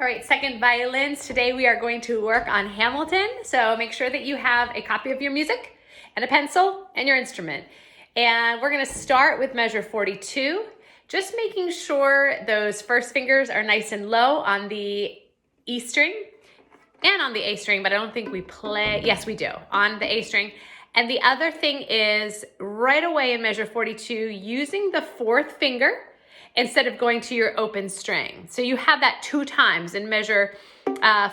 All right, second violins. Today we are going to work on Hamilton. So make sure that you have a copy of your music and a pencil and your instrument. And we're gonna start with measure 42, just making sure those first fingers are nice and low on the E string and on the A string, but I don't think we play, yes we do, on the A string. And the other thing is right away in measure 42, using the fourth finger instead of going to your open string. So you have that 2 times in measure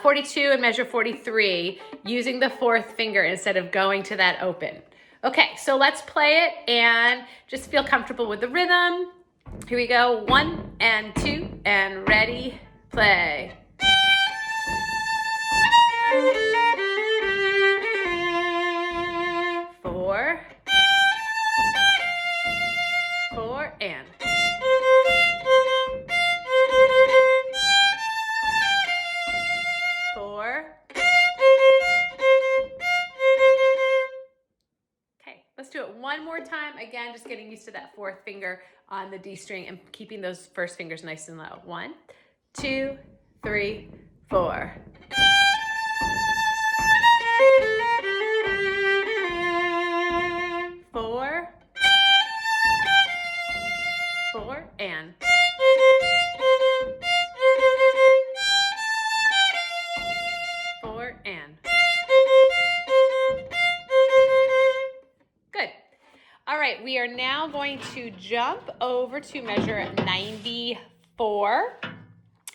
42 and measure 43, using the fourth finger instead of going to that open. Okay, so let's play it and just feel comfortable with the rhythm. Here we go, 1 and 2 and ready, play. Four, and. Four. Okay, let's do it one more time. Again, just getting used to that fourth finger on the D string and keeping those first fingers nice and low. 1, 2, 3, 4. Four, and. And. Good. All right, we are now going to jump over to measure 94.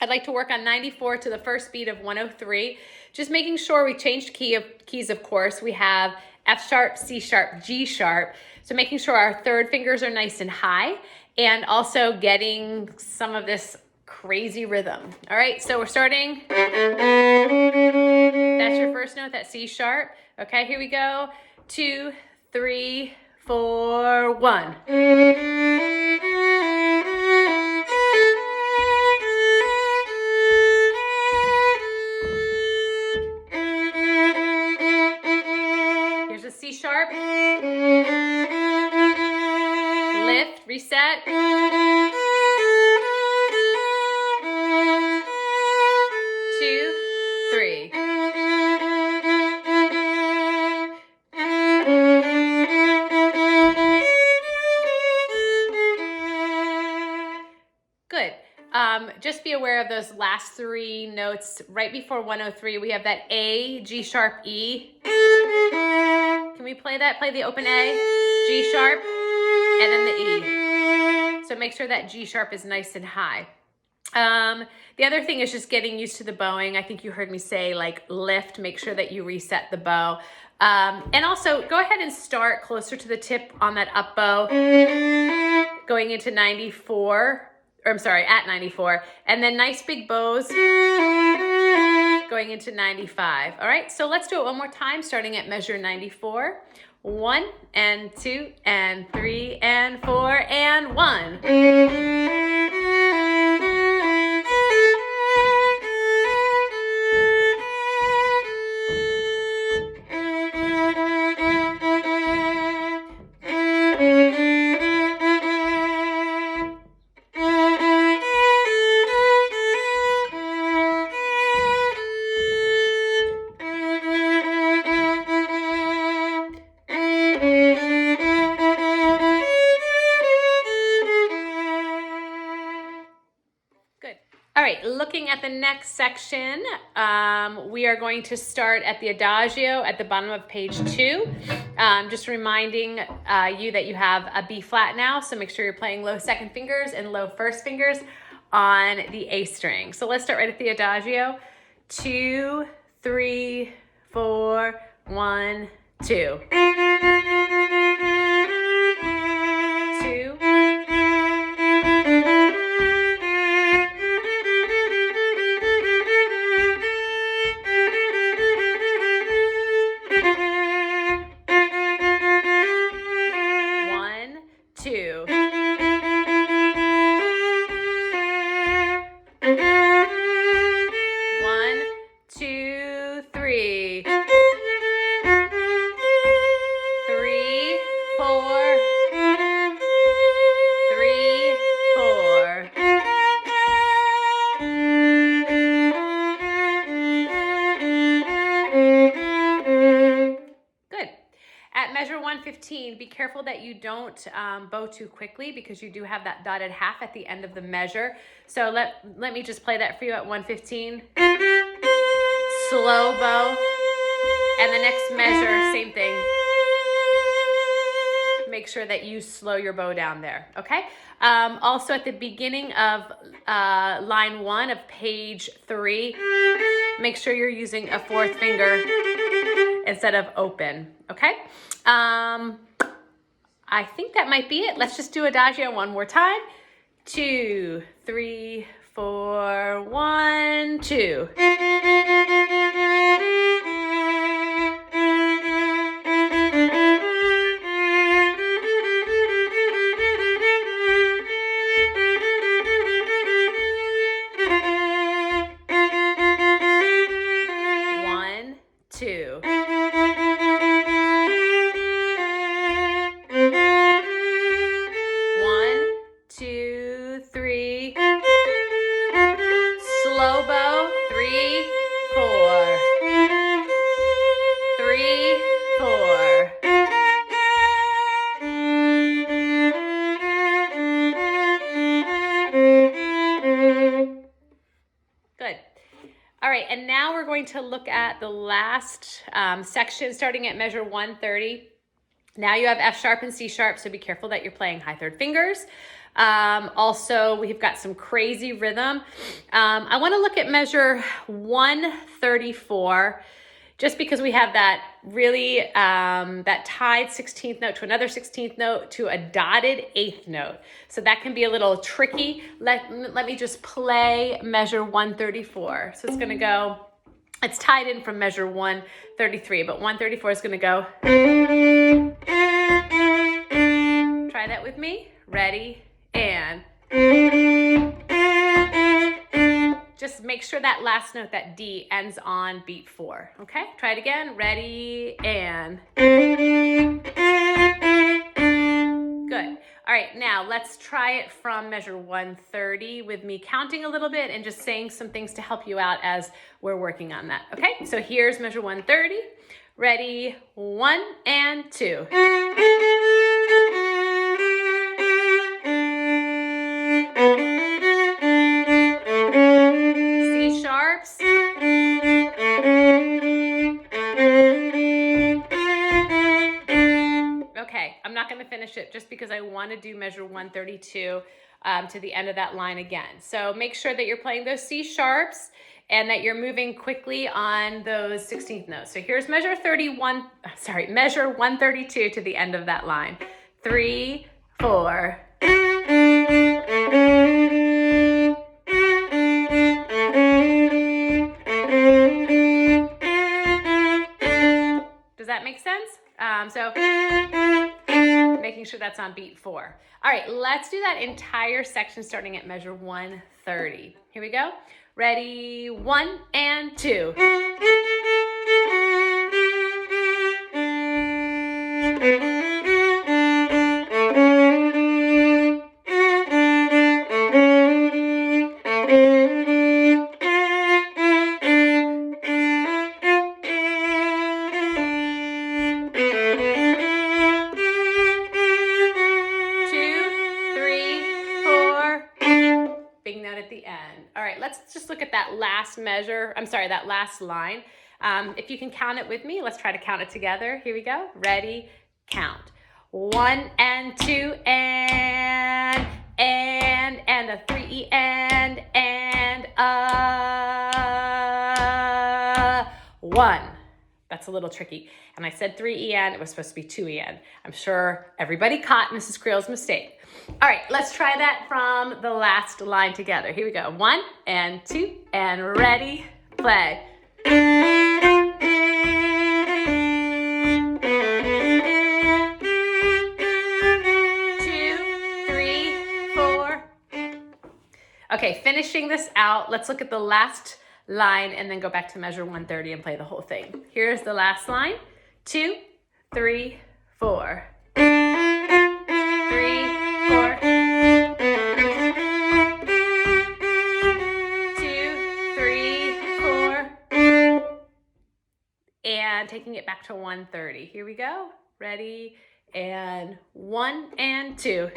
I'd like to work on 94 to the first beat of 103. Just making sure we changed keys, of course. We have F sharp, C sharp, G sharp. So making sure our third fingers are nice and high and also getting some of this crazy rhythm. All right, so we're starting. That's your first note, that C sharp. Okay, here we go. 2, 3, 4, 1. Here's a C sharp. Lift, reset. 2, 3. Good. Just be aware of those last 3 notes. Right before 103, we have that A, G sharp, E. Can we play that? Play the open A, G sharp, and then the E. So make sure that G sharp is nice and high. The other thing is just getting used to the bowing. I think you heard me say like lift, make sure that you reset the bow. And also go ahead and start closer to the tip on that up bow, going into 94, or I'm sorry, at 94, and then nice big bows going into 95. All right, so let's do it one more time, starting at measure 94. 1 and 2 and 3 and 4 and 1. All right, looking at the next section, we are going to start at the Adagio at the bottom of page 2. Just reminding you that you have a B flat now, so make sure you're playing low second fingers and low first fingers on the A string. So let's start right at the Adagio. 2, 3, 4, 1, 2. 2. 2. 1, 2, 3. 3. 115, be careful that you don't bow too quickly because you do have that dotted half at the end of the measure. So let me just play that for you at 115. Slow bow. And the next measure, same thing. Make sure that you slow your bow down there, okay? Also at the beginning of line 1 of page 3, make sure you're using a 4th finger instead of open, okay? I think that might be it. Let's just do Adagio one more time. 2, 3, 4, 1, 2. Slow bow, 3, 4. 3, 4. Good. All right, and now we're going to look at the last section starting at measure 130. Now you have F sharp and C sharp, so be careful that you're playing high third fingers. Also, we've got some crazy rhythm. I want to look at measure 134, just because we have that really, that tied 16th note to another 16th note to a dotted 8th note. So that can be a little tricky. Let me just play measure 134. So it's going to go, it's tied in from measure 133, but 134 is going to go. Try that with me. Ready? And just make sure that last note, that D, ends on beat 4. Okay, try it again. Ready? And good. All right, now let's try it from measure 130 with me counting a little bit and just saying some things to help you out as we're working on that. Okay, so here's measure 130. Ready? 1 and 2. C sharps. Okay, I'm not going to finish it just because I want to do measure 132 to the end of that line again. So make sure that you're playing those C sharps and that you're moving quickly on those 16th notes. So here's measure 132 to the end of that line. 3, 4. Does that make sense? So making sure that's on beat 4. All right, let's do that entire section starting at measure 130. Here we go. Ready? 1 and 2. Let's just look at that last measure. I'm sorry, that last line. If you can count it with me, let's try to count it together. Here we go. Ready? Count. 1 and 2 and a 3 and a 1. That's a little tricky. And I said 3 and, it was supposed to be 2 and. I'm sure everybody caught Mrs. Creel's mistake. All right, let's try that from the last line together. Here we go. 1 and 2 and ready, play. 2, 3, 4. Okay, finishing this out, let's look at the last line and then go back to measure 130 and play the whole thing. Here's the last line. 2, 3, 4. 3, 4. 2, 3, 4. And taking it back to 130. Here we go. Ready? And 1 and 2.